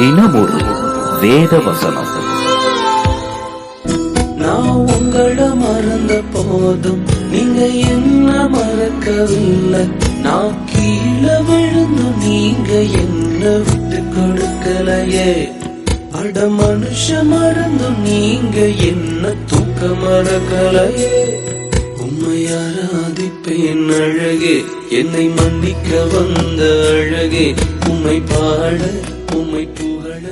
தினமொரு வேத வசனம். நான் உங்களை மறந்த போதும் நீங்க என்ன மறக்கவில்லை. நான் கீழே விழுந்து நீங்க என்ன விட்டு கொடுக்கலையே. அட மனுஷ மறந்து நீங்க என்ன தூக்க மறக்கலையே. உம்மை ஆராதிப்பேன் அழகே, என்னை மன்னிக்க வந்த அழகே. உம்மை பாட உம்மை புகழ